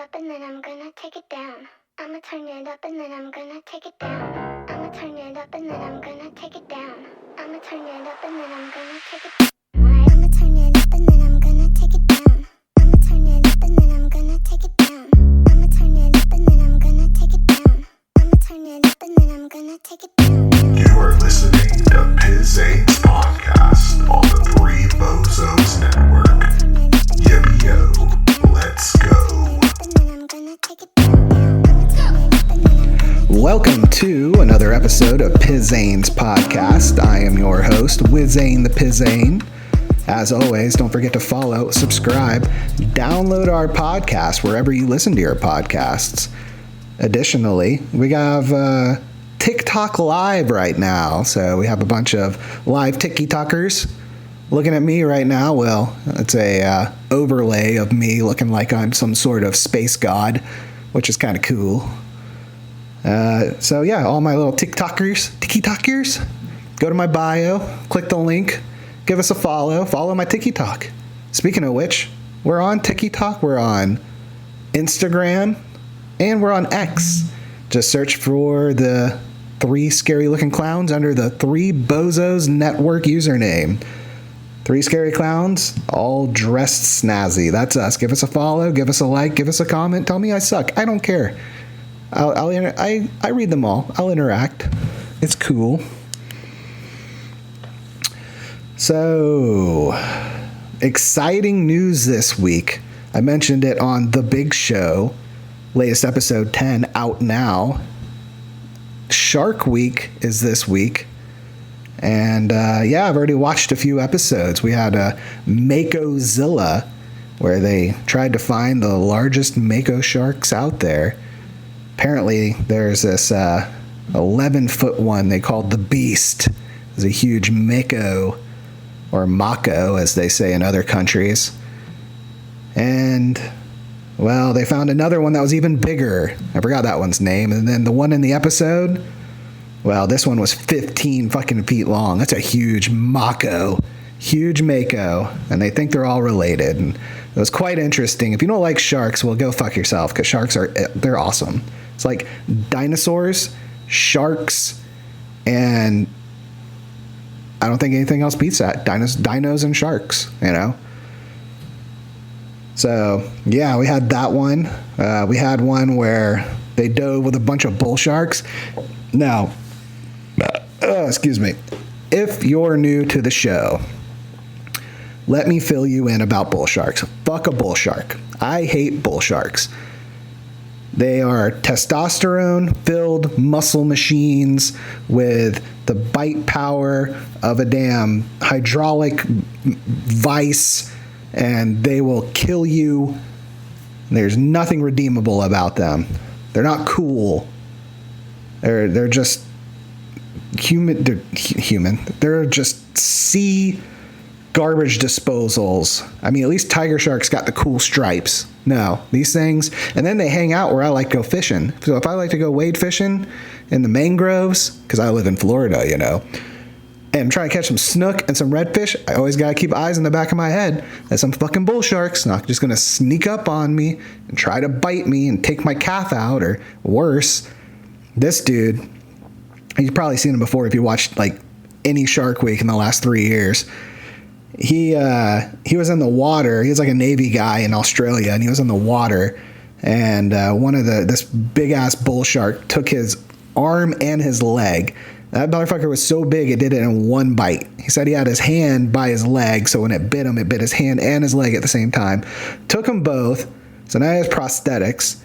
up and then I'm gonna take it down. I'ma turn it up and then I'm gonna take it down. I'ma turn it up and then I'm gonna take it down. I'ma turn it up and then I'm gonna take it down. I'ma turn it up and then I'm gonna take it down. I'ma turn it up and then I'm gonna take it down. I'ma turn it up and then I'm gonna take it down. I'ma turn it up and then I'm gonna take it down. You are listening to Pizain's podcast on the Three Bozos Network. Yo, let's go. Welcome to another episode of Pizain's podcast. I am your host, Wizain the Pizain. As always, don't forget to follow, subscribe, download our podcast wherever you listen to your podcasts. Additionally, we have TikTok live right now. So we have a bunch of live TikTokers looking at me right now. Well, it's a overlay of me looking like I'm some sort of space god, which is kind of cool. So yeah, all my little TikTokers, go to my bio, click the link, give us a follow my TikTok. Speaking of which, we're on TikTok, we're on Instagram, and we're on X. Just search for the Three Scary Looking Clowns under the Three Bozos Network username. Three scary clowns, all dressed snazzy. That's us. Give us a follow, give us a like, give us a comment. Tell me I suck. I don't care. I read them all. I'll interact. It's cool. So, exciting news this week. I mentioned it on The Big Show. Latest episode 10 out now. Shark Week is this week. And yeah, I've already watched a few episodes. We had a Makozilla, where they tried to find the largest Mako sharks out there. Apparently, there's this 11-foot one they called the Beast. It's a huge Mako, or Mako, as they say in other countries. And, well, they found another one that was even bigger. I forgot that one's name. And then the one in the episode, well, this one was 15 fucking feet long. That's a huge Mako. Huge Mako. And they think they're all related. And it was quite interesting. If you don't like sharks, well, go fuck yourself, because sharks they're awesome. It's like dinosaurs, sharks, and I don't think anything else beats that. Dinos and sharks, you know? So, yeah, we had that one. We had one where they dove with a bunch of bull sharks. Now, excuse me. If you're new to the show, let me fill you in about bull sharks. Fuck a bull shark. I hate bull sharks. They are testosterone-filled muscle machines with the bite power of a damn hydraulic vice, and they will kill you. There's nothing redeemable about them. They're not cool. They're just human. They're human. They're just sea garbage disposals. I mean, at least tiger sharks got the cool stripes. No, these things, and then they hang out where I like to go fishing. So if I like to go wade fishing in the mangroves, because I live in Florida, you know, and try to catch some snook and some redfish, I always got to keep eyes in the back of my head that some fucking bull shark's not just going to sneak up on me and try to bite me and take my calf out, or worse. This dude, you've probably seen him before if you watched like any Shark Week in the last 3 years. He was in the water. He was like a Navy guy in Australia, and he was in the water. And this big ass bull shark took his arm and his leg. That motherfucker was so big it did it in one bite. He said he had his hand by his leg, so when it bit him, it bit his hand and his leg at the same time. Took them both. So now he has prosthetics.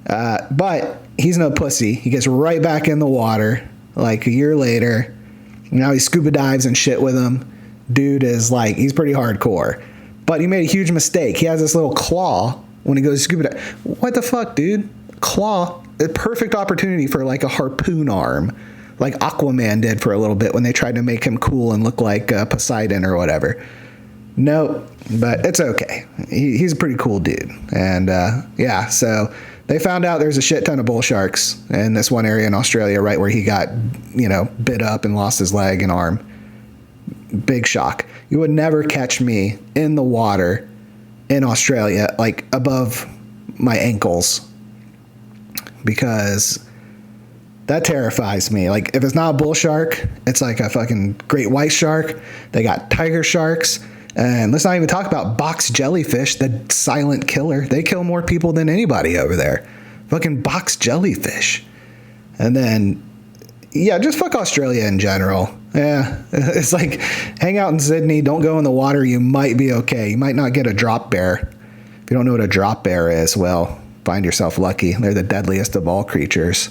But he's no pussy. He gets right back in the water like a year later. Now he scuba dives and shit with him. Dude is like, he's pretty hardcore. But he made a huge mistake. He has this little claw when he goes scuba dive. What the fuck, dude? Claw, a perfect opportunity for like a harpoon arm, like Aquaman did for a little bit when they tried to make him cool and look like Poseidon or whatever. Nope, but it's okay. He's a pretty cool dude. And yeah, so they found out there's a shit ton of bull sharks in this one area in Australia, right where he got, bit up and lost his leg and arm. Big shock. You would never catch me in the water in Australia, like above my ankles because that terrifies me. Like, if it's not a bull shark, it's like a fucking great white shark. They got tiger sharks. And let's not even talk about box jellyfish, the silent killer. They kill more people than anybody over there. Fucking box jellyfish. And then, yeah, just fuck Australia in general. Yeah, it's like, hang out in Sydney, don't go in the water, you might be okay. You might not get a drop bear. If you don't know what a drop bear is, well, find yourself lucky. They're the deadliest of all creatures.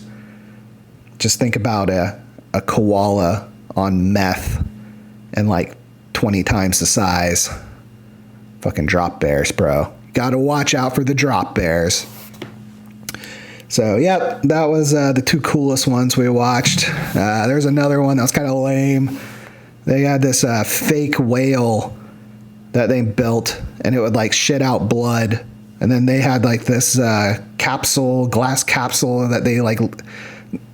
Just think about a koala on meth and like 20 times the size. Fucking drop bears, bro. Gotta watch out for the drop bears. So, yep, that was the two coolest ones we watched. There's another one that was kind of lame. They had this fake whale that they built, and it would, like, shit out blood. And then they had, like, this glass capsule that they, like,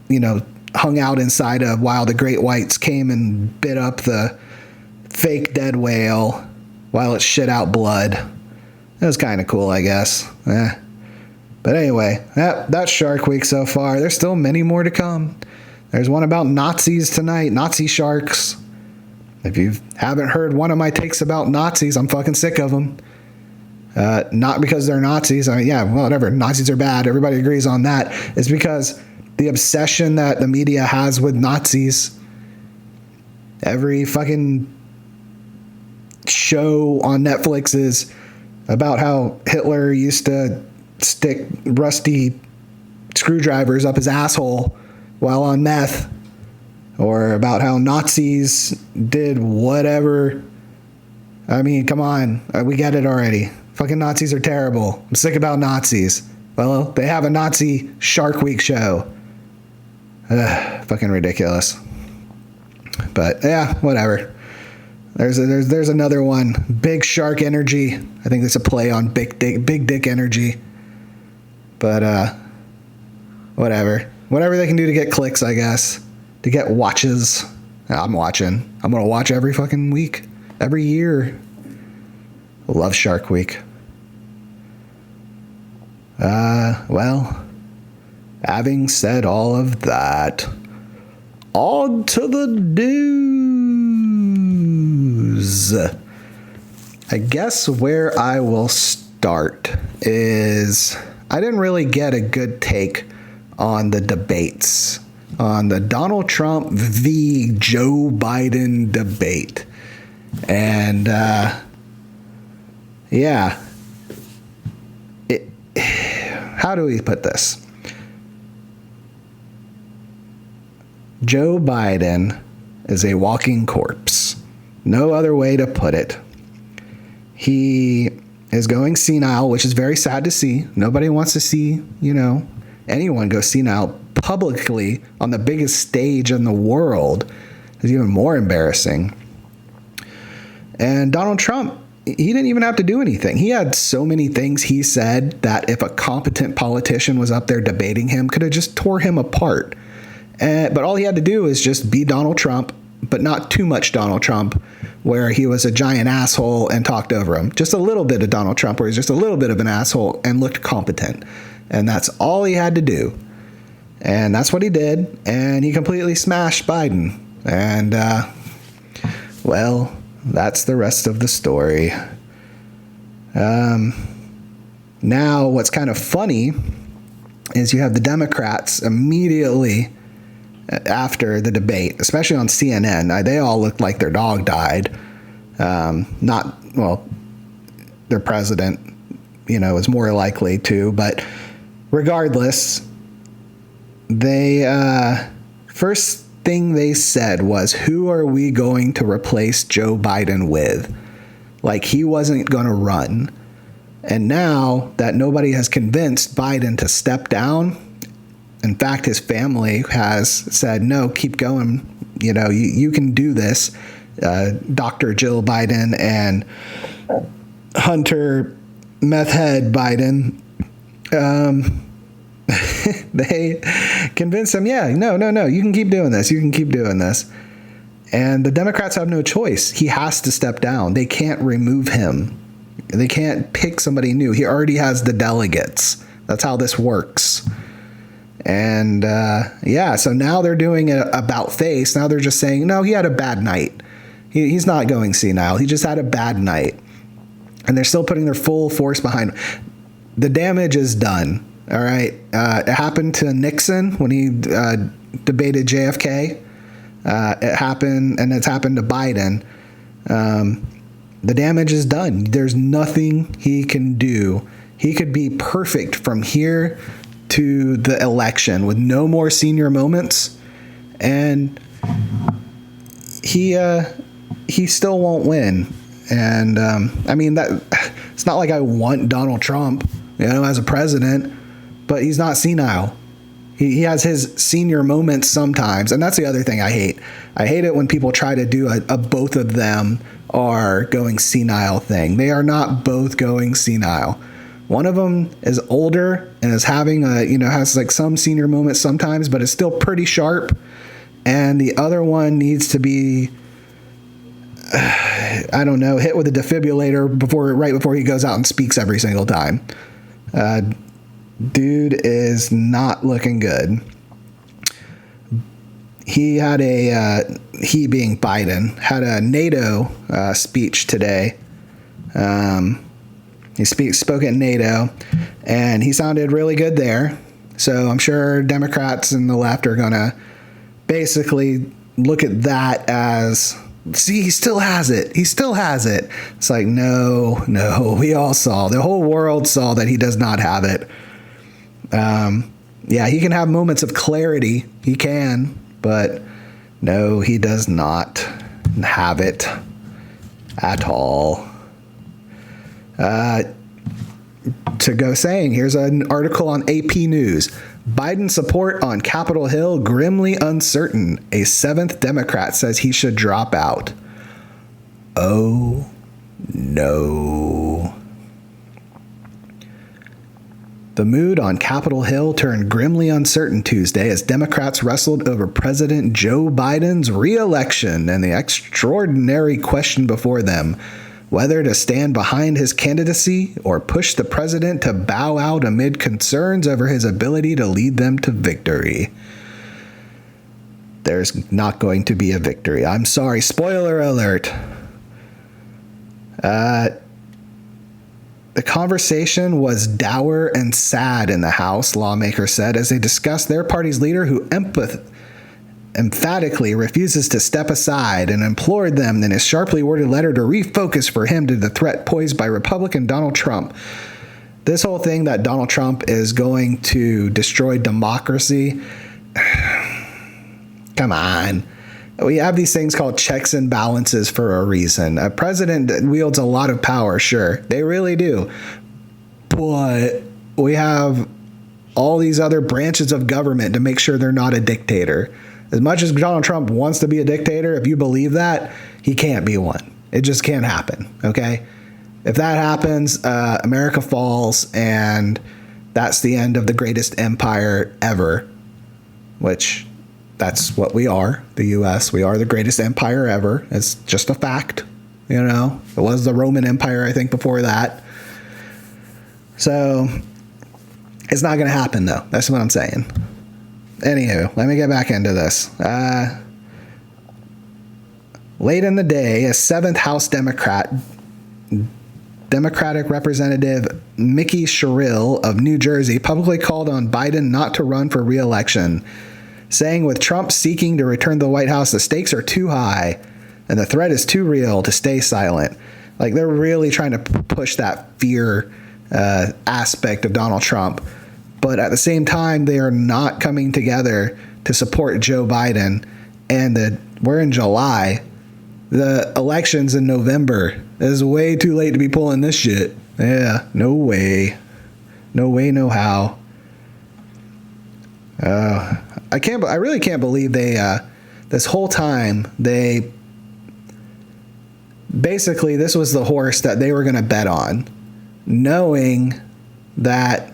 you know, hung out inside of while the great whites came and bit up the fake dead whale while it shit out blood. It was kind of cool, I guess. But anyway, that's Shark Week so far. There's still many more to come. There's one about Nazis tonight, Nazi sharks. If you haven't heard one of my takes about Nazis, I'm fucking sick of them. Not because they're Nazis. I mean, yeah, whatever. Nazis are bad. Everybody agrees on that. It's because the obsession that the media has with Nazis. Every fucking show on Netflix is about how Hitler used to stick rusty screwdrivers up his asshole while on meth, or about how Nazis did whatever. I mean, come on, we get it already. Fucking Nazis are terrible. I'm sick about Nazis. Well, they have a Nazi Shark Week show. Fucking ridiculous. But yeah, whatever. There's another one. Big shark energy. I think it's a play on big dick energy. But whatever. Whatever they can do to get clicks, I guess. To get watches. I'm watching. I'm gonna watch every fucking week. Every year. Love Shark Week. Well, having said all of that, on to the news. I guess where I will start is I didn't really get a good take on the debates, on the Donald Trump v. Joe Biden debate. And, yeah. How do we put this? Joe Biden is a walking corpse. No other way to put it. He is going senile, which is very sad to see. Nobody wants to see, anyone go senile publicly on the biggest stage in the world. It's even more embarrassing. And Donald Trump, he didn't even have to do anything. He had so many things he said that if a competent politician was up there debating him, could have just tore him apart. But all he had to do is just be Donald Trump, but not too much Donald Trump, where he was a giant asshole and talked over him. Just a little bit of Donald Trump, where he's just a little bit of an asshole and looked competent. And that's all he had to do. And that's what he did. And he completely smashed Biden. And, well, that's the rest of the story. Now, what's kind of funny is you have the Democrats immediately after the debate, especially on CNN. They all looked like their dog died. Their president, is more likely to. But regardless, they first thing they said was, who are we going to replace Joe Biden with? Like, he wasn't going to run. And now that nobody has convinced Biden to step down, in fact, his family has said, no, keep going. You can do this. Dr. Jill Biden and Hunter Meth Head Biden, they convinced him, no, you can keep doing this. You can keep doing this. And the Democrats have no choice. He has to step down. They can't remove him. They can't pick somebody new. He already has the delegates. That's how this works. And so now they're doing it about face. Now they're just saying, no, he had a bad night. He's not going senile. He just had a bad night. And they're still putting their full force behind him. The damage is done. All right. It happened to Nixon when he debated JFK. It happened, and it's happened to Biden. The damage is done. There's nothing he can do. He could be perfect from here to the election with no more senior moments, and he still won't win. And I mean, that it's not like I want Donald Trump, as a president, but he's not senile. He has his senior moments sometimes, and that's the other thing I hate. I hate it when people try to do a both of them are going senile thing. They are not both going senile. One of them is older and is having has like some senior moments sometimes, but is still pretty sharp. And the other one needs to be, hit with a defibrillator right before he goes out and speaks every single time. Dude is not looking good. He had he being Biden, had a NATO speech today. He spoke at NATO, and he sounded really good there. So I'm sure Democrats and the left are going to basically look at that as, see, he still has it. He still has it. It's like, no, we all saw. The whole world saw that he does not have it. He can have moments of clarity. He can, but no, he does not have it at all. To go saying, here's an article on AP News. Biden support on Capitol Hill grimly uncertain. A 7th Democrat says he should drop out. Oh, no. The mood on Capitol Hill turned grimly uncertain Tuesday as Democrats wrestled over President Joe Biden's re-election and the extraordinary question before them, whether to stand behind his candidacy or push the president to bow out amid concerns over his ability to lead them to victory. There's not going to be a victory. I'm sorry. Spoiler alert. The conversation was dour and sad in the House, lawmakers said, as they discussed their party's leader who emphatically refuses to step aside and implored them in his sharply worded letter to refocus for him to the threat posed by Republican Donald Trump. This whole thing that Donald Trump is going to destroy democracy. Come on. We have these things called checks and balances for a reason. A president wields a lot of power, sure. They really do. But we have all these other branches of government to make sure they're not a dictator. As much as Donald Trump wants to be a dictator, if you believe that, he can't be one. It just can't happen, okay? If that happens, America falls, and that's the end of the greatest empire ever, which that's what we are, the U.S. We are the greatest empire ever. It's just a fact, It was the Roman Empire, I think, before that. So it's not going to happen, though. That's what I'm saying. Anywho, let me get back into this. Late in the day, a 7th House Democratic Representative Mickey Sherrill of New Jersey publicly called on Biden not to run for re-election, saying with Trump seeking to return to the White House, the stakes are too high and the threat is too real to stay silent. Like, they're really trying to push that fear aspect of Donald Trump. But at the same time, they are not coming together to support Joe Biden. And we're in July. The election's in November. It is way too late to be pulling this shit. Yeah, no way. No way, no how. I really can't believe they, this whole time, they, basically, this was the horse that they were going to bet on, knowing that,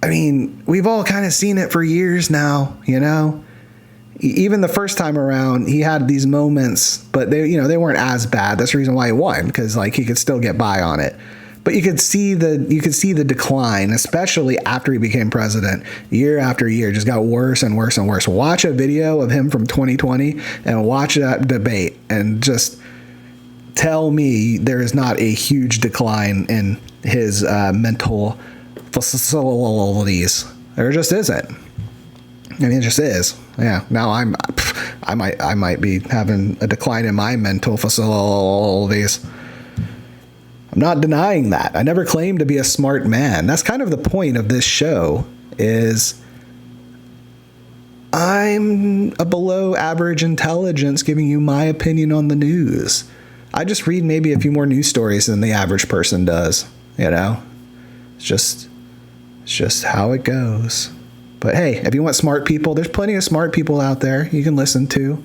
I mean, we've all kind of seen it for years now, Even the first time around, he had these moments, but they weren't as bad. That's the reason why he won, because, he could still get by on it. but you could see the decline, especially after he became president. Year after year, just got worse and worse and worse. Watch a video of him from 2020 and watch that debate, and just tell me there is not a huge decline in his mental facilities. There just isn't. I mean, it just is. Yeah. Now I might be having a decline in my mental facilities. I'm not denying that. I never claimed to be a smart man. That's kind of the point of this show, is I'm a below average intelligence giving you my opinion on the news. I just read maybe a few more news stories than the average person does, you know? It's just how it goes. But hey, if you want smart people, there's plenty of smart people out there you can listen to.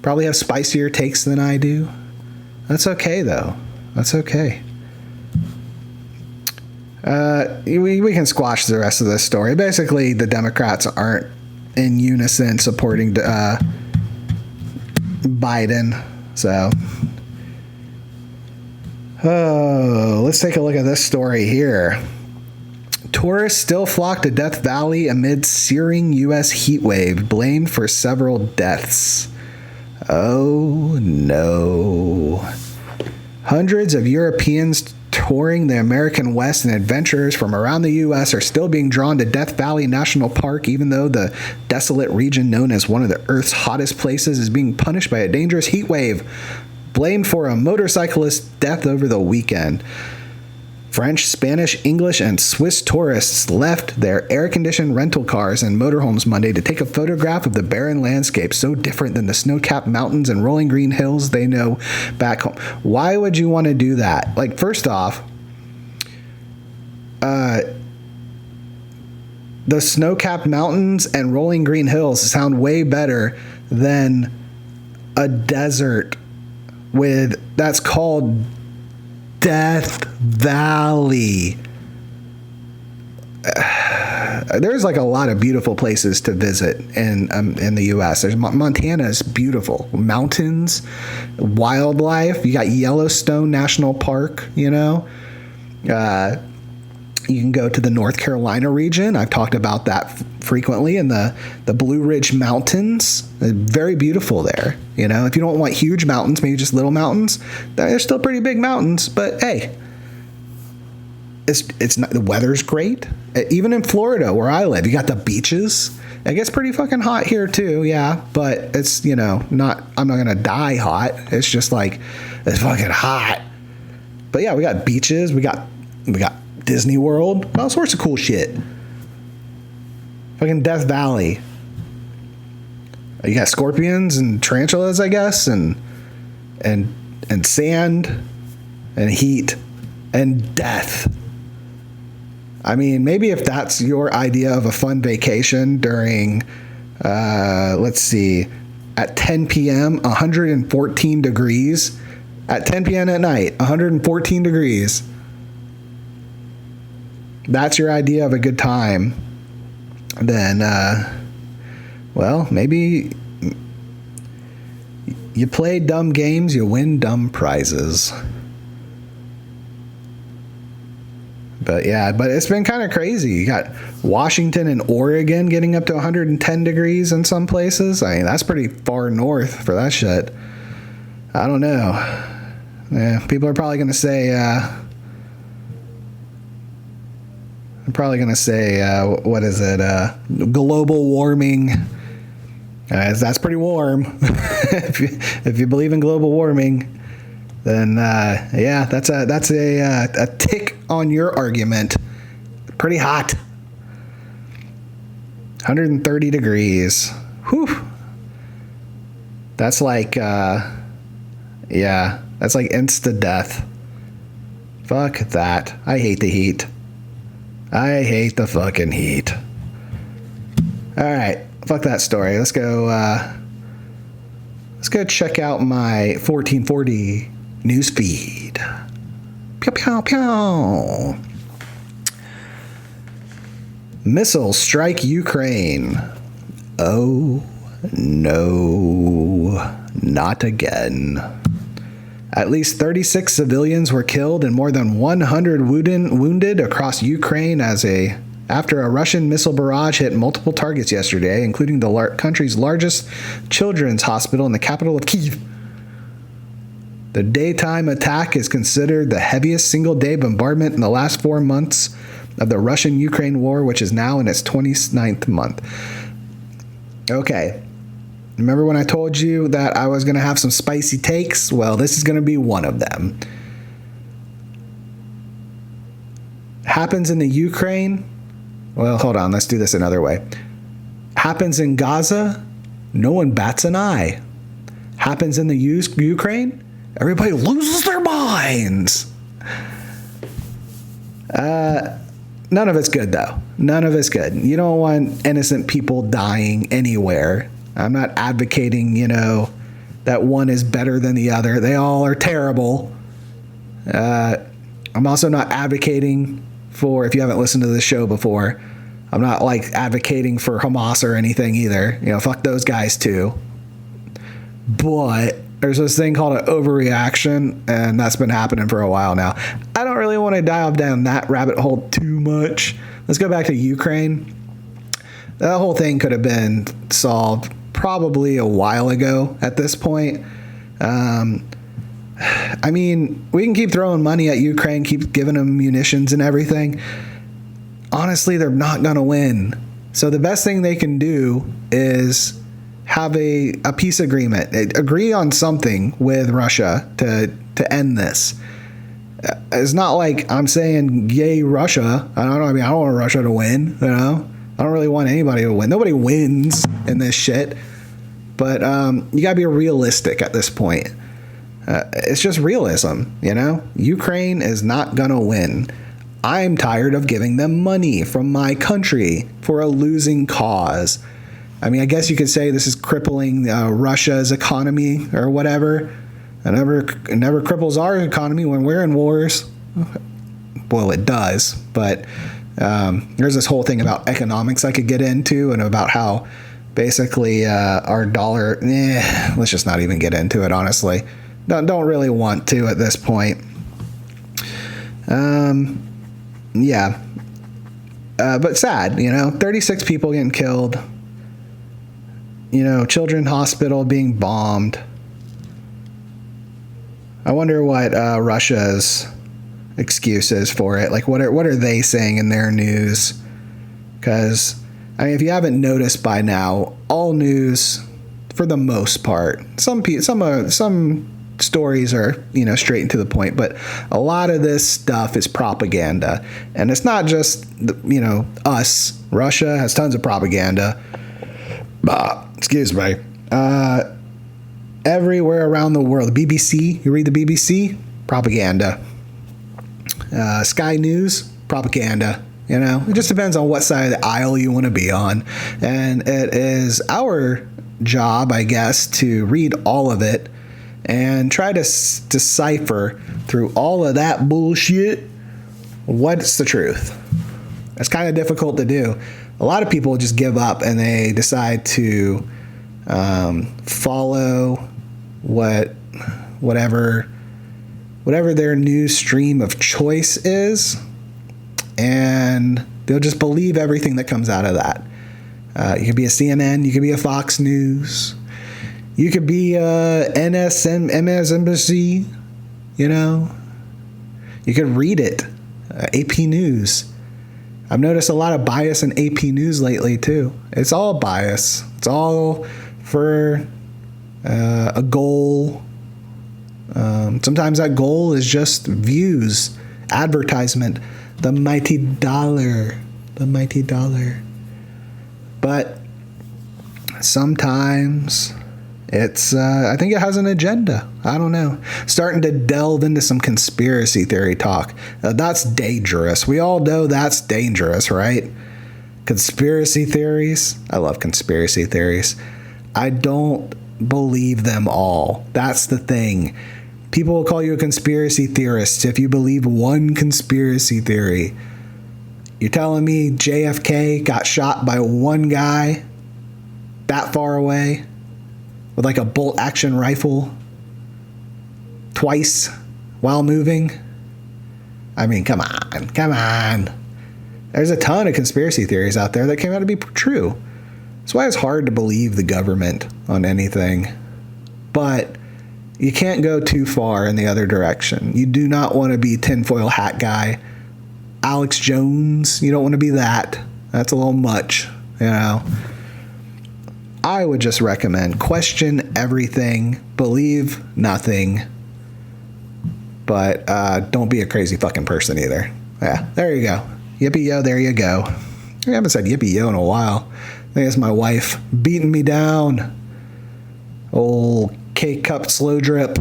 Probably have spicier takes than I do. That's okay, though. That's okay. We can squash the rest of this story. Basically, the Democrats aren't in unison supporting Biden. So, let's take a look at this story here. Tourists still flock to Death Valley amid searing U.S. heat wave, blamed for several deaths. Oh no. Hundreds of Europeans touring the American West and adventurers from around the U.S. are still being drawn to Death Valley National Park, even though the desolate region known as one of the Earth's hottest places is being punished by a dangerous heat wave, blamed for a motorcyclist's death over the weekend. French, Spanish, English, and Swiss tourists left their air-conditioned rental cars and motorhomes Monday to take a photograph of the barren landscape so different than the snow-capped mountains and rolling green hills they know back home. Why would you want to do that? Like, first off, the snow-capped mountains and rolling green hills sound way better than a desert that's called Death Valley. There's like a lot of beautiful places to visit in the U.S. There's Montana is beautiful, mountains, wildlife. You got Yellowstone National Park. You know, you can go to the North Carolina region. I've talked about that frequently, in the Blue Ridge Mountains. Very beautiful there. You know, if you don't want huge mountains, maybe just little mountains, they're still pretty big mountains. But hey, it's not, the weather's great. Even in Florida, where I live, you got the beaches. It gets pretty fucking hot here too, yeah. But it's, you know, I'm not gonna die hot. It's just like, it's fucking hot. But yeah, we got beaches. We got Disney World, all sorts of cool shit. Fucking Death Valley. You got scorpions and tarantulas, I guess, and sand and heat and death. I mean, maybe if that's your idea of a fun vacation during, let's see, at 10 p.m., 114 degrees. At 10 p.m. at night, 114 degrees. That's your idea of a good time, then, well, maybe you play dumb games, you win dumb prizes. But yeah, but it's been kind of crazy. You got Washington and Oregon getting up to 110 degrees in some places. I mean, that's pretty far north for that shit. I don't know. Yeah, people are probably going to say, what is it? Global warming. That's pretty warm. if you believe in global warming, then yeah, that's a tick on your argument. Pretty hot. 130 degrees. Whew. That's like, yeah, that's like insta death. Fuck that. I hate the heat. I hate the fucking heat. All right, fuck that story. Let's go check out my 1440 news feed. Pew pew pew. Missiles strike Ukraine. Oh no, not again. At least 36 civilians were killed and more than 100 wounded across Ukraine after a Russian missile barrage hit multiple targets yesterday, including the country's largest children's hospital in the capital of Kyiv. The daytime attack is considered the heaviest single-day bombardment in the last 4 months of the Russian-Ukraine war, which is now in its 29th month. Okay. Remember when I told you that I was going to have some spicy takes? Well, this is going to be one of them. Happens in the Ukraine. Well, hold on. Let's do this another way. Happens in Gaza. No one bats an eye. Happens in the Ukraine. Everybody loses their minds. None of it's good, though. None of it's good. You don't want innocent people dying anywhere. I'm not advocating, that one is better than the other. They all are terrible. I'm also not advocating for, if you haven't listened to this show before, I'm not advocating for Hamas or anything either. Fuck those guys too. But there's this thing called an overreaction, and that's been happening for a while now. I don't really want to dive down that rabbit hole too much. Let's go back to Ukraine. That whole thing could have been solved probably a while ago at this point. We can keep throwing money at Ukraine, keep giving them munitions and everything. Honestly, they're not going to win. So the best thing they can do is have a peace agreement. Agree on something with Russia to end this. It's not like I'm saying, yay, Russia. I don't want Russia to win, I don't really want anybody to win. Nobody wins in this shit. But you got to be realistic at this point. It's just realism, Ukraine is not going to win. I'm tired of giving them money from my country for a losing cause. I guess you could say this is crippling Russia's economy or whatever. It never cripples our economy when we're in wars. Well, it does, but there's this whole thing about economics I could get into, and about how basically our dollar, let's just not even get into it, honestly. Don't really want to at this point. Yeah. But sad, 36 people getting killed. Children's hospital being bombed. I wonder what Russia's excuse is for it. What are they saying in their news? Because, if you haven't noticed by now, all news, for the most part, some stories are, straight and to the point, but a lot of this stuff is propaganda. And it's not just, us. Russia has tons of propaganda. Excuse me. Everywhere around the world. The BBC, you read the BBC? Propaganda. Sky News? Propaganda. It just depends on what side of the aisle you want to be on. And it is our job, I guess, to read all of it and try to decipher through all of that bullshit what's the truth. It's kind of difficult to do. A lot of people just give up and they decide to follow whatever their news stream of choice is, and they'll just believe everything that comes out of that. You could be a CNN, you could be a Fox News, you could be a MSNBC, you could read it, AP News. I've noticed a lot of bias in AP News lately too. It's all bias. It's all for a goal. Sometimes that goal is just views, advertisement, the mighty dollar. But sometimes it's, I think it has an agenda. I don't know. Starting to delve into some conspiracy theory talk. That's dangerous. We all know that's dangerous, right? Conspiracy theories. I love conspiracy theories. I don't believe them all. That's the thing. People will call you a conspiracy theorist if you believe one conspiracy theory. You're telling me JFK got shot by one guy that far away with like a bolt action rifle? twice while moving. I mean, come on. There's a ton of conspiracy theories out there that came out to be true. That's why it's hard to believe the government on anything. But you can't go too far in the other direction. You do not want to be tinfoil hat guy. Alex Jones, you don't want to be that. That's a little much, you know. I would just recommend question everything, believe nothing, but don't be a crazy fucking person either. Yeah, there you go. Yippee-yo, there you go. I haven't said yippee-yo in a while. I think it's my wife beating me down. Old K-cup slow drip.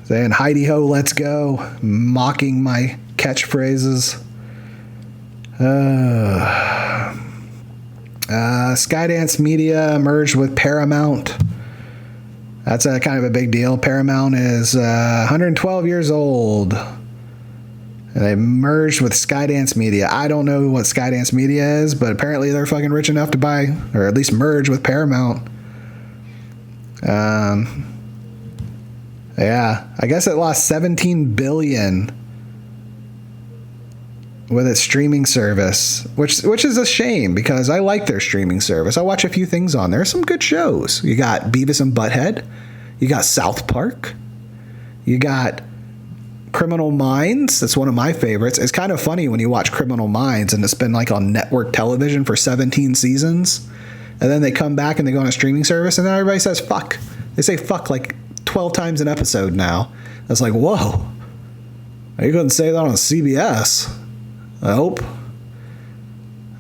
Saying Heidi-ho, let's go. Mocking my catchphrases. Skydance Media merged with Paramount. That's a kind of a big deal. Paramount is 112 years old. And they merged with Skydance Media. I don't know what Skydance Media is, but apparently they're fucking rich enough to buy, or at least merge with Paramount. Yeah, I guess it lost $17 billion with its streaming service, which is a shame because I like their streaming service. I watch a few things on there. Some good shows. You got Beavis and Butthead. You got South Park. You got Criminal Minds. That's one of my favorites. It's kind of funny when you watch Criminal Minds and it's been like on network television for 17 seasons. And then they come back and they go on a streaming service and then everybody says fuck. They say fuck like 12 times an episode now. It's like, whoa. You couldn't say that on CBS. I hope.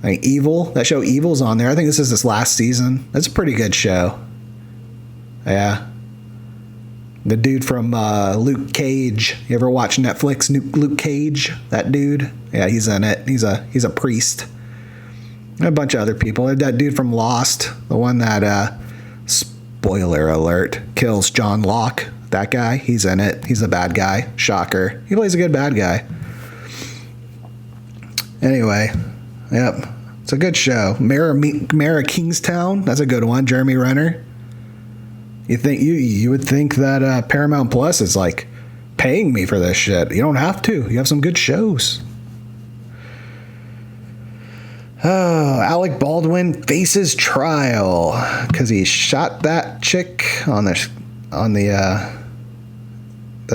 I mean, Evil. That show Evil's on there. I think this is last season. That's a pretty good show. Yeah. The dude from Luke Cage. You ever watch Netflix? Luke Cage? That dude? Yeah, he's in it. He's a priest. And a bunch of other people. That dude from Lost. The one that, spoiler alert, kills John Locke. That guy. He's in it. He's a bad guy. Shocker. He plays a good bad guy. Anyway, yep, it's a good show. Mayor of Kingstown, that's a good one. Jeremy Renner. You would think that Paramount Plus is like paying me for this shit. You don't have to. You have some good shows. Oh, Alec Baldwin faces trial because he shot that chick on the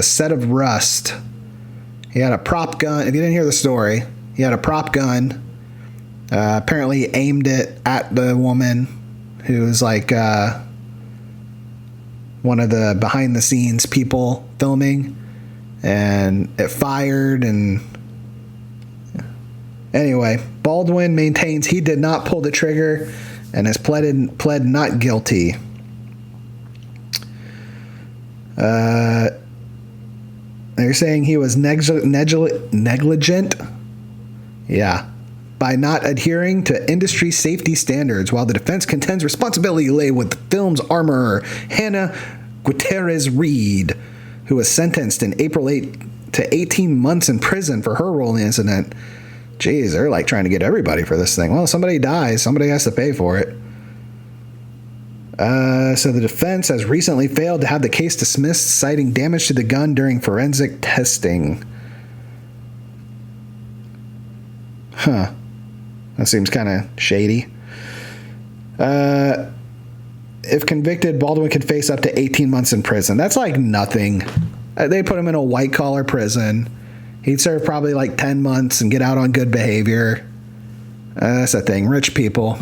set of Rust. He had a prop gun. If you didn't hear the story. He had a prop gun, apparently aimed it at the woman who was like one of the behind-the-scenes people filming, and it fired. And anyway, Baldwin maintains he did not pull the trigger and has pled not guilty. They're saying he was negligent. Yeah, by not adhering to industry safety standards, while the defense contends responsibility lay with the film's armorer, Hannah Gutierrez-Reed, who was sentenced in April 8 to 18 months in prison for her role in the incident. Jeez, they're like trying to get everybody for this thing. Well, somebody dies, somebody has to pay for it. So the defense has recently failed to have the case dismissed, citing damage to the gun during forensic testing. Huh. That seems kind of shady. If convicted, Baldwin could face up to 18 months in prison. That's like nothing. They put him in a white-collar prison. He'd serve probably like 10 months and get out on good behavior. That's the thing. Rich people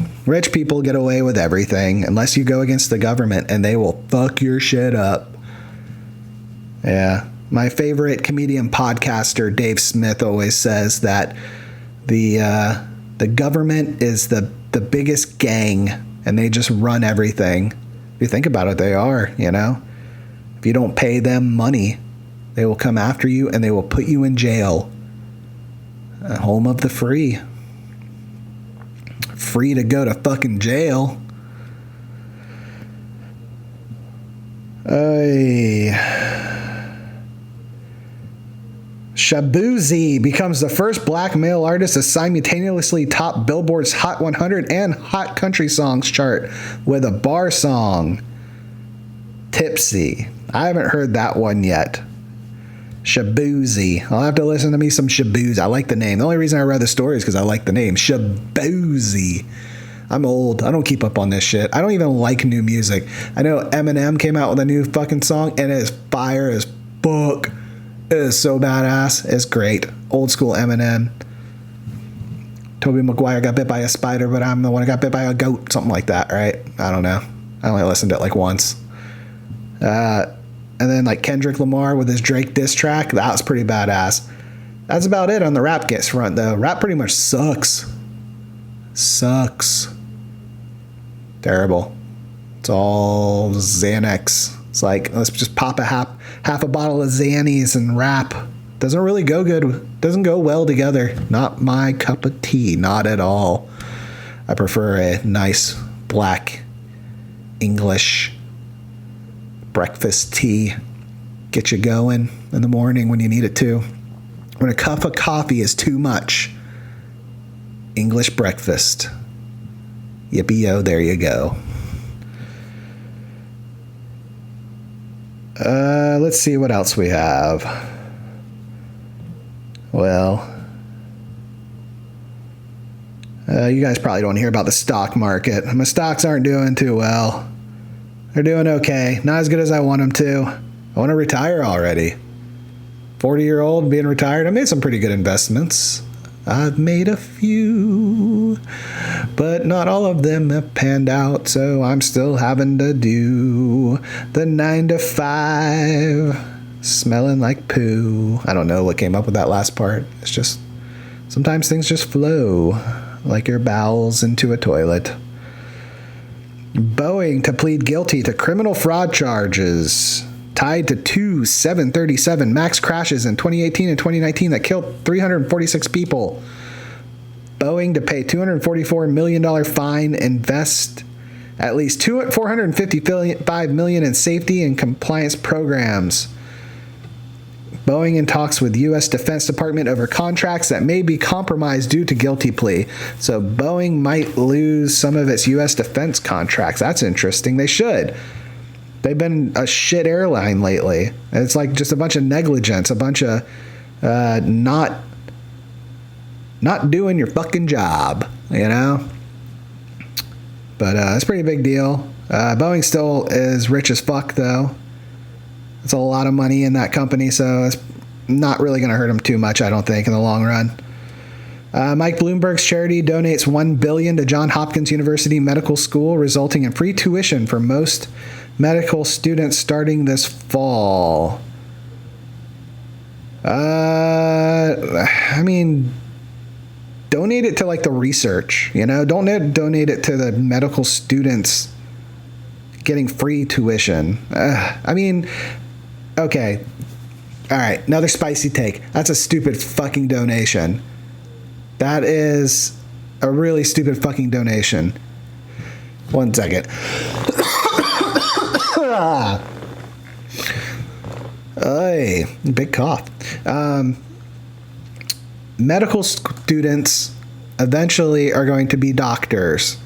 get away with everything unless you go against the government and they will fuck your shit up. Yeah. My favorite comedian podcaster, Dave Smith, always says that the government is the biggest gang and they just run everything. If you think about it, they are, you know. If you don't pay them money, they will come after you and they will put you in jail. Home of the free. Free to go to fucking jail. Shabuzi becomes the first black male artist to simultaneously top Billboard's Hot 100 and Hot Country Songs chart with a bar song. Tipsy. I haven't heard that one yet. Shabuzi. I'll have to listen to me some Shabuzi. I like the name. The only reason I read the story is because I like the name. Shabuzi. I'm old. I don't keep up on this shit. I don't even like new music. I know Eminem came out with a new fucking song, and it is fire as fuck. It is so badass. It's great. Old school Eminem. Tobey Maguire got bit by a spider, but I'm the one who got bit by a goat. Something like that, right? I don't know. I only listened to it like once. And then like Kendrick Lamar with his Drake diss track. That was pretty badass. That's about it on the rap gets front, though. Rap pretty much sucks. Sucks. Terrible. It's all Xanax. It's like, let's just pop a half a bottle of Xannies and rap. Doesn't really go good. Doesn't go well together. Not my cup of tea. Not at all. I prefer a nice black English breakfast tea. Get you going in the morning when you need it to. When a cup of coffee is too much. English breakfast. Yippee-yo, there you go. Let's see what else we have. Well, you guys probably don't hear about the stock market. My stocks aren't doing too well. They're doing okay. Not as good as I want them to. I want to retire already. 40-year-old being retired. I made some pretty good investments. I've made a few, but not all of them have panned out, so I'm still having to do the 9 to 5, smelling like poo. I don't know what came up with that last part. It's just, sometimes things just flow like your bowels into a toilet. Boeing to plead guilty to criminal fraud charges tied to two 737 MAX crashes in 2018 and 2019 that killed 346 people. Boeing to pay $244 million fine, invest at least $455 million in safety and compliance programs. Boeing in talks with U.S. Defense Department over contracts that may be compromised due to guilty plea. So Boeing might lose some of its U.S. defense contracts. That's interesting. They should. They've been a shit airline lately. It's like just a bunch of negligence, a bunch of not doing your fucking job, you know? But it's a pretty big deal. Boeing still is rich as fuck, though. It's a lot of money in that company, so it's not really going to hurt them too much, I don't think, in the long run. Mike Bloomberg's charity donates $1 billion to Johns Hopkins University Medical School, resulting in free tuition for most medical students starting this fall. I mean, donate it to like the research, you know? Don't donate it to the medical students getting free tuition. I mean, okay. All right, another spicy take. That's a stupid fucking donation. That is a really stupid fucking donation. 1 second. Hey, big cough. Medical students eventually are going to be doctors.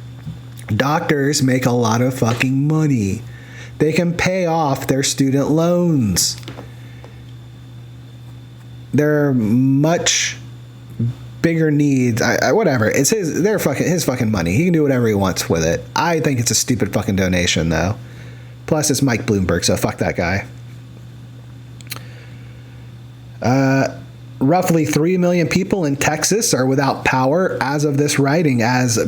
Doctors make a lot of fucking money. They can pay off their student loans. There are much bigger needs. Whatever. It's his fucking money. He can do whatever he wants with it. I think it's a stupid fucking donation, though. Plus, it's Mike Bloomberg, so fuck that guy. Roughly 3 million people in Texas are without power as of this writing, as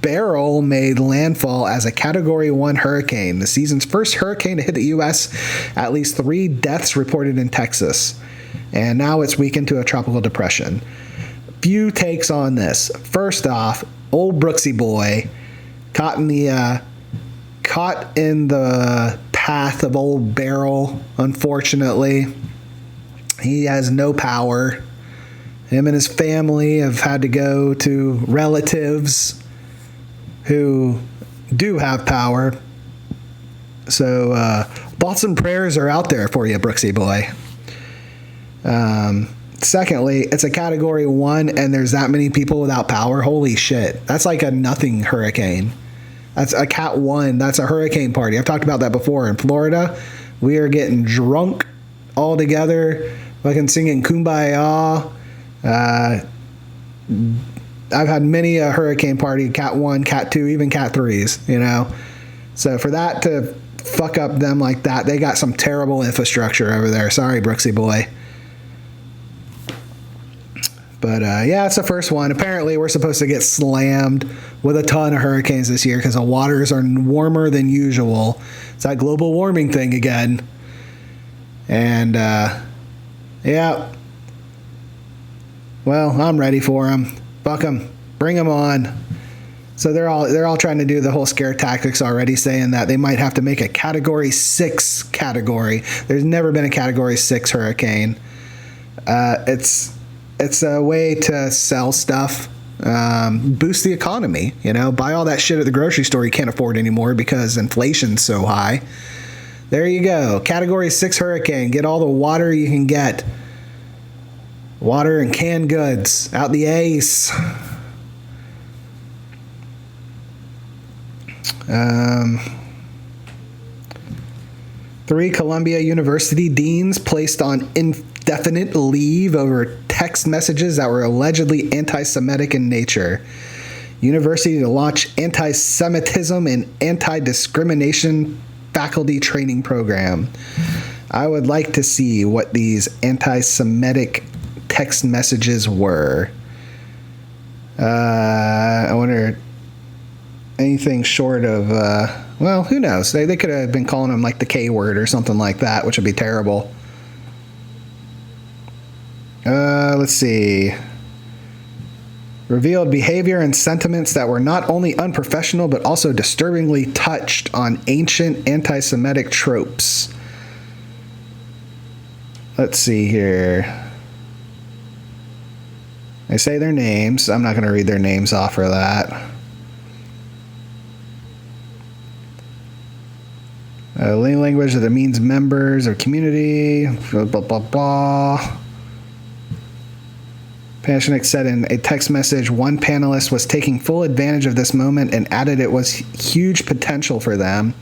Beryl made landfall as a Category 1 hurricane. The season's first hurricane to hit the U.S. At least 3 deaths reported in Texas. And now it's weakened to a tropical depression. Few takes on this. First off, old Brooksy boy caught in the path of old Beryl, unfortunately. He has no power. Him and his family have had to go to relatives who do have power. So thoughts and prayers are out there for you, Brooksy boy. Secondly, it's a Category 1 and there's that many people without power. Holy shit. That's like a nothing hurricane. That's a Cat 1. That's a hurricane party. I've talked about that before. In Florida, We are getting drunk all together, fucking singing Kumbaya. I've had many a hurricane party, Cat 1, Cat 2, even Cat 3s, you know. So for that to fuck up them like that, they got some terrible infrastructure over there. Sorry, Brooksy boy. But yeah, it's the first one. Apparently, we're supposed to get slammed with a ton of hurricanes this year because the waters are warmer than usual. It's that global warming thing again. And yeah, well, I'm ready for them. Fuck them. Bring them on. So they're all trying to do the whole scare tactics already, saying that they might have to make a Category 6 category. There's never been a Category 6 hurricane. It's a way to sell stuff, boost the economy, you know, buy all that shit at the grocery store you can't afford anymore because inflation's so high. There you go. Category 6 hurricane. Get all the water you can get. Water and canned goods. Out the ace. Three Columbia University deans placed on indefinite leave over text messages that were allegedly anti-Semitic in nature. University to launch anti-Semitism and anti-discrimination faculty training program. I would like to see what these anti-Semitic text messages were. I wonder, anything short of, well, who knows? They could have been calling them like the K word or something like that, which would be terrible. Let's see. Revealed behavior and sentiments that were not only unprofessional but also disturbingly touched on ancient anti-Semitic tropes. Let's see here. They say their names. I'm not going to read their names off for that. Language that means members or community. Blah, blah, blah, blah. Passionate said in a text message, one panelist was taking full advantage of this moment and added it was huge potential for them.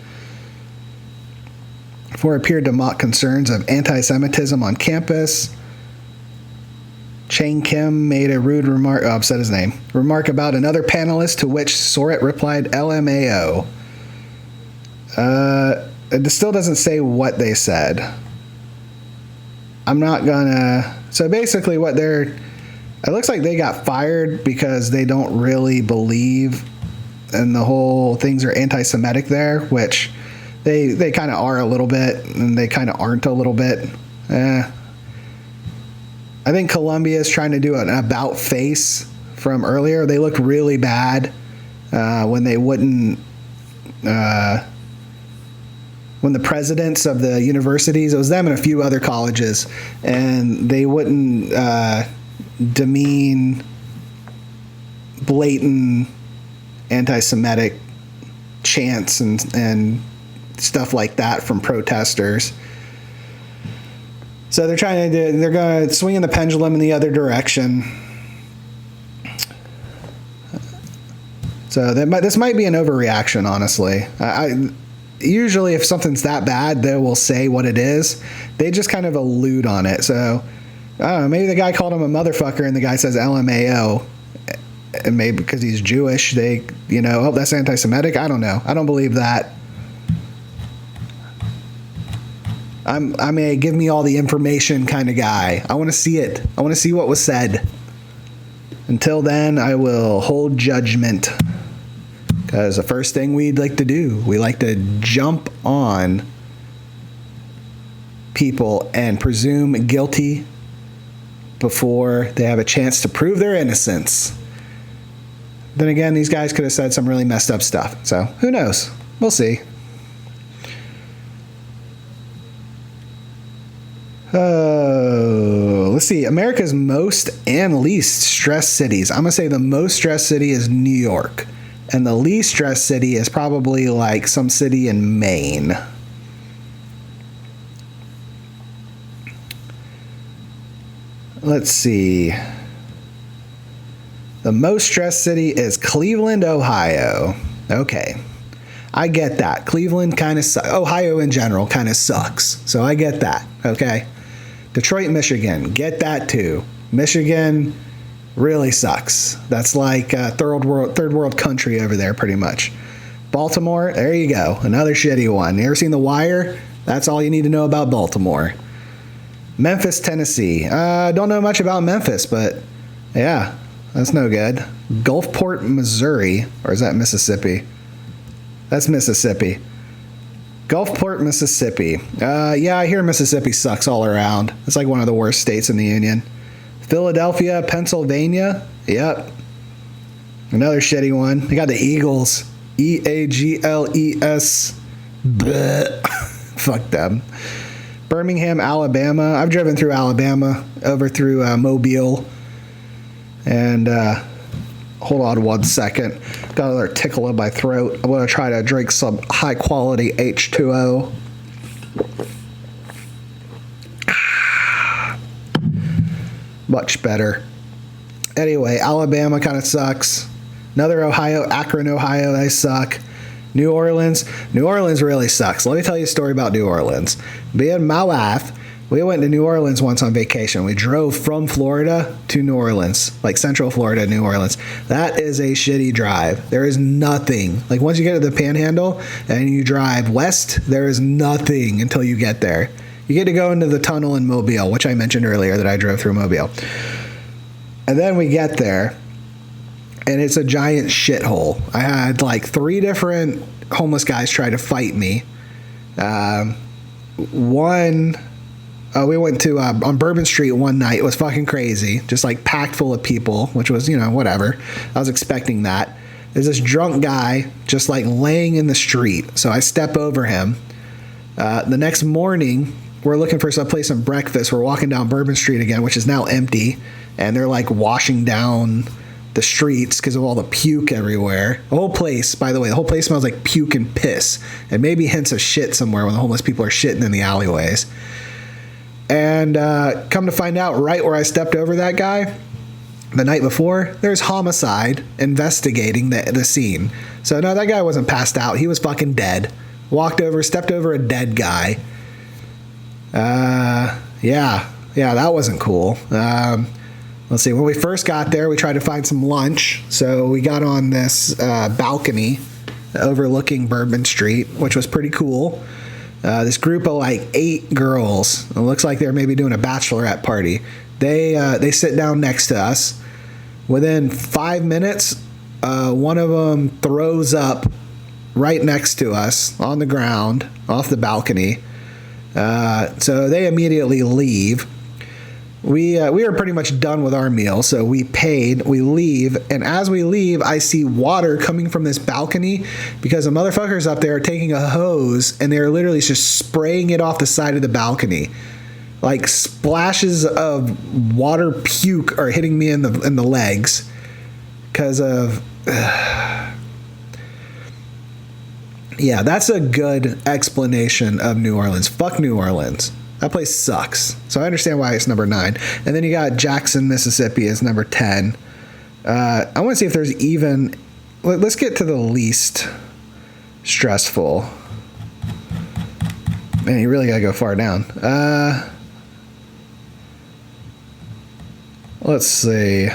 For appeared to mock concerns of anti-Semitism on campus. Chang Kim made a rude remark, I've said his name, remark about another panelist, to which Soret replied, LMAO. It still doesn't say what they said. I'm not gonna, so basically what they're, it looks like they got fired because they don't really believe in the whole things are anti-Semitic there, which they kind of are a little bit, and they kind of aren't a little bit. I think Columbia is trying to do an about face from earlier. They looked really bad when they wouldn't, when the presidents of the universities, it was them and a few other colleges, and they wouldn't demean blatant anti-Semitic chants and stuff like that from protesters. So they're trying to do, they're going to swing the pendulum in the other direction. So this might be an overreaction, honestly. I usually if something's that bad, they will say what it is. They just kind of allude on it. So I don't know, maybe the guy called him a motherfucker and the guy says LMAO. And maybe because he's Jewish, they, you know, oh, that's anti-Semitic. I don't know. I don't believe that. I'm a give me all the information kind of guy. I want to see it. I want to see what was said. Until then, I will hold judgment. Because the first thing we'd like to do, we like to jump on people and presume guilty before they have a chance to prove their innocence. Then again, these guys could have said some really messed up stuff. So who knows? We'll see. Oh, let's see. America's most and least stressed cities. I'm going to say the most stressed city is New York. And the least stressed city is probably like some city in Maine. Let's see. The most stressed city is Cleveland, Ohio. Okay. I get that. Cleveland kind of sucks. Ohio in general kind of sucks. So I get that. Okay. Detroit, Michigan. Get that too. Michigan really sucks. That's like third world country over there pretty much. Baltimore, there you go. Another shitty one. You ever seen The Wire? That's all you need to know about Baltimore. Memphis, Tennessee. Don't know much about Memphis, but yeah, that's no good. Gulfport, Missouri. Or is that Mississippi? That's Mississippi. Gulfport, Mississippi. Yeah, I hear Mississippi sucks all around. It's like one of the worst states in the union. Philadelphia, Pennsylvania. Yep. Another shitty one. They got the Eagles. Eagles. Bleh. Fuck them. Birmingham, Alabama. I've driven through Alabama, over through Mobile. And hold on one second. Got another tickle in my throat. I'm going to try to drink some high quality H2O. Much better. Anyway, Alabama kind of sucks. Another Ohio, Akron, Ohio, they suck. New Orleans really sucks. Let me tell you a story about New Orleans. Me and my wife, we went to New Orleans once on vacation. We drove from Florida to New Orleans, like Central Florida, New Orleans. That is a shitty drive. There is nothing. Like once you get to the Panhandle and you drive west, there is nothing until you get there. You get to go into the tunnel in Mobile, which I mentioned earlier that I drove through Mobile. And then we get there, and it's a giant shithole. I had like 3 different homeless guys try to fight me. We went to on Bourbon Street one night. It was fucking crazy, just like packed full of people, which was, whatever. I was expecting that. There's this drunk guy just like laying in the street. So I step over him. The next morning, we're looking for some place some breakfast. We're walking down Bourbon Street again, which is now empty. And they're like washing down the streets because of all the puke everywhere. The whole place, by the way, the whole place smells like puke and piss. And maybe hints of shit somewhere when the homeless people are shitting in the alleyways. And come to find out, right where I stepped over that guy, the night before, there's homicide investigating the scene. So no, that guy wasn't passed out. He was fucking dead. Stepped over a dead guy. Yeah, that wasn't cool. Let's see. When we first got there, we tried to find some lunch. So we got on this balcony overlooking Bourbon Street, which was pretty cool. This group of like 8 girls. It looks like they're maybe doing a bachelorette party. They sit down next to us. Within 5 minutes, one of them throws up right next to us on the ground off the balcony. So they immediately leave. We were pretty much done with our meal, so we paid, we leave, and as we leave, I see water coming from this balcony because the motherfuckers up there are taking a hose and they're literally just spraying it off the side of the balcony. Like splashes of water puke are hitting me in the legs because of... Yeah, that's a good explanation of New Orleans. Fuck New Orleans. That place sucks. So I understand why it's number 9. And then you got Jackson, Mississippi as number 10. I want to see if there's even... Let's get to the least stressful. Man, you really got to go far down. Let's see.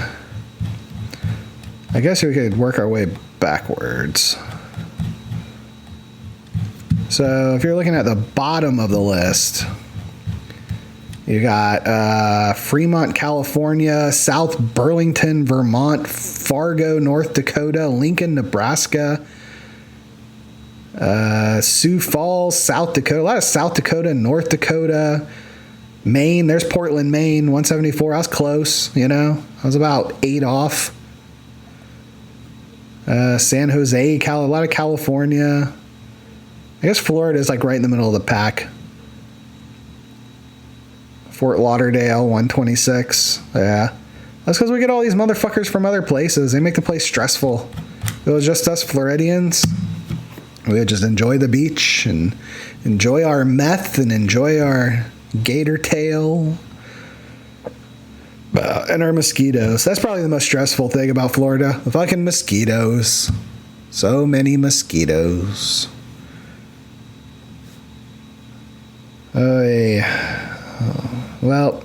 I guess we could work our way backwards. So if you're looking at the bottom of the list... You got Fremont, California, South Burlington, Vermont, Fargo, North Dakota, Lincoln, Nebraska, Sioux Falls, South Dakota, a lot of South Dakota, North Dakota, Maine. There's Portland, Maine, 174. I was close, I was about 8 off. San Jose, a lot of California. I guess Florida is like right in the middle of the pack. Fort Lauderdale, 126. Yeah. That's because we get all these motherfuckers from other places. They make the place stressful. If it was just us Floridians, we would just enjoy the beach and enjoy our meth and enjoy our gator tail and our mosquitoes. That's probably the most stressful thing about Florida. The fucking mosquitoes. So many mosquitoes. Oh, yeah. Well,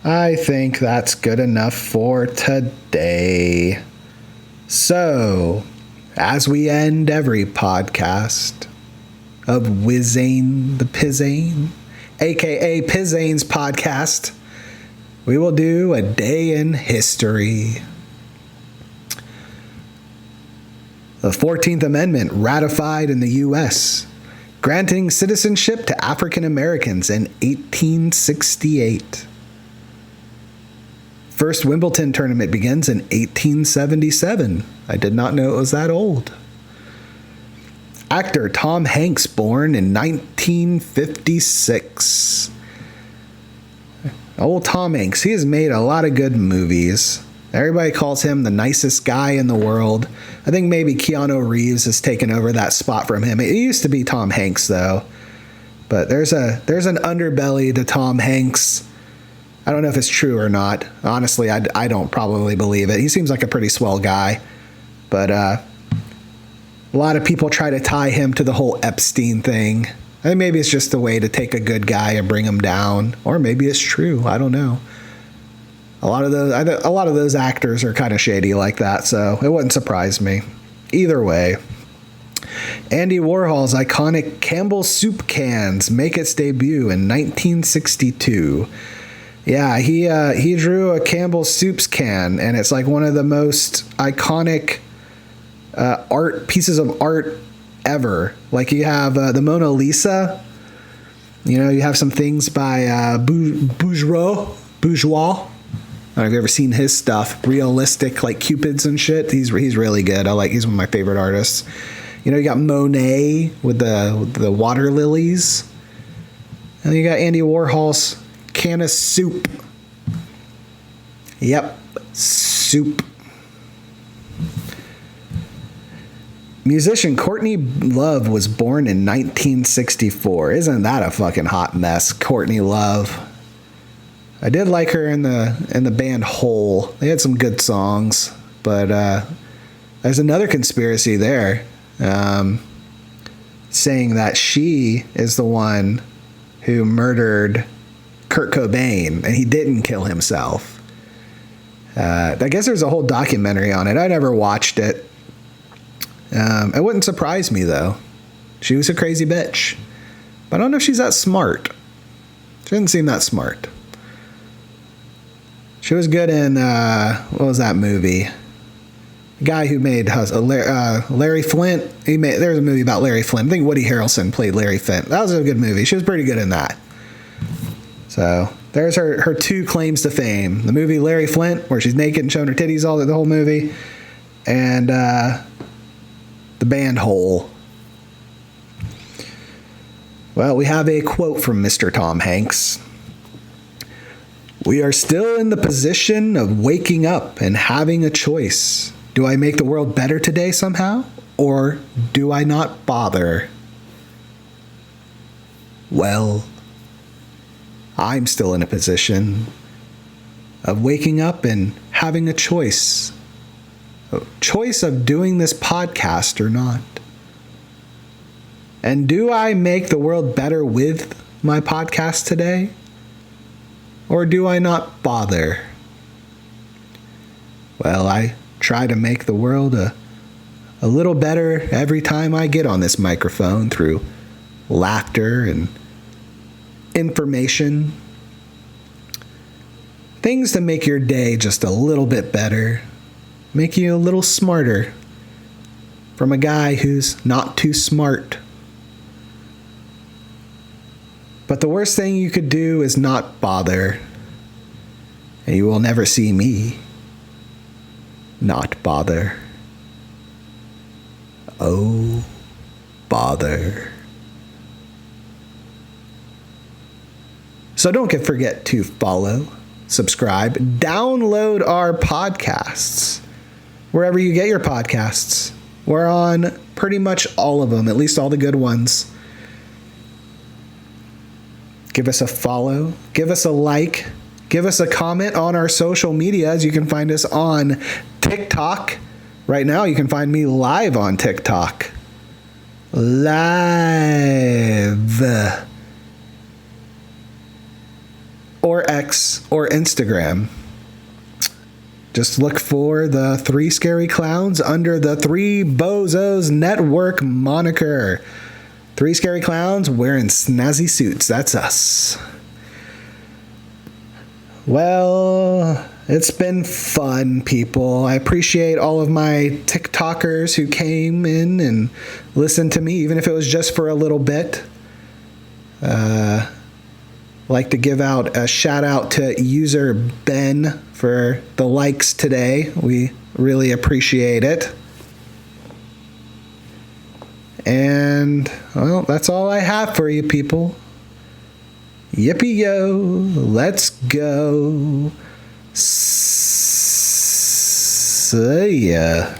I think that's good enough for today. So, as we end every podcast of Pizain the Pizain, aka Pizain's podcast, we will do a day in history. The 14th Amendment ratified in the U.S., granting citizenship to African Americans in 1868. First Wimbledon tournament begins in 1877. I did not know it was that old. Actor Tom Hanks born in 1956. Old Tom Hanks, he has made a lot of good movies. Everybody calls him the nicest guy in the world. I think maybe Keanu Reeves has taken over that spot from him. It used to be Tom Hanks, though. But there's an underbelly to Tom Hanks. I don't know if it's true or not. Honestly, I don't probably believe it. He seems like a pretty swell guy. But a lot of people try to tie him to the whole Epstein thing. I think maybe it's just a way to take a good guy and bring him down. Or maybe it's true. I don't know. A lot of those actors are kind of shady like that, so it wouldn't surprise me. Either way, Andy Warhol's iconic Campbell's soup cans make its debut in 1962. Yeah, he drew a Campbell's soups can, and it's like one of the most iconic pieces of art ever. Like you have the Mona Lisa. You know, you have some things by Bourgeois. I don't know if you've ever seen his stuff, realistic, like Cupids and shit. He's really good. He's one of my favorite artists. You know, you got Monet with the water lilies. And you got Andy Warhol's can of soup. Yep, soup. Musician Courtney Love was born in 1964. Isn't that a fucking hot mess, Courtney Love? I did like her in the band Hole. They had some good songs, but there's another conspiracy there, saying that she is the one who murdered Kurt Cobain, and he didn't kill himself. I guess there's a whole documentary on it. I never watched it. It wouldn't surprise me, though. She was a crazy bitch. But I don't know if she's that smart. She didn't seem that smart. She was good in, what was that movie? The guy who made Larry Flint. There's a movie about Larry Flint. I think Woody Harrelson played Larry Flint. That was a good movie. She was pretty good in that. So there's her two claims to fame. The movie Larry Flint, where she's naked and showing her titties all the whole movie. And the band Hole. Well, we have a quote from Mr. Tom Hanks. "We are still in the position of waking up and having a choice. Do I make the world better today somehow? Or do I not bother? Well, I'm still in a position of waking up and having a choice. A choice of doing this podcast or not. And do I make the world better with my podcast today? Or do I not bother? Well, I try to make the world a little better every time I get on this microphone through laughter and information. Things to make your day just a little bit better. Make you a little smarter. From a guy who's not too smart. But the worst thing you could do is not bother. And you will never see me not bother. Oh, bother. So don't forget to follow, subscribe, download our podcasts. Wherever you get your podcasts. We're on pretty much all of them, at least all the good ones. Give us a follow, give us a like, Give us a comment on our social medias. You can find us on TikTok. Right now, you can find me live on TikTok. Live. Or X or Instagram. Just look for the Three Scary Clowns under the Three Bozos Network moniker. Three Scary Clowns wearing snazzy suits. That's us. Well, it's been fun, people. I appreciate all of my TikTokers who came in and listened to me, even if it was just for a little bit. Like to give out a shout out to user Ben for the likes today. We really appreciate it. And, well, that's all I have for you, people. Yippee-yo, let's go. See ya.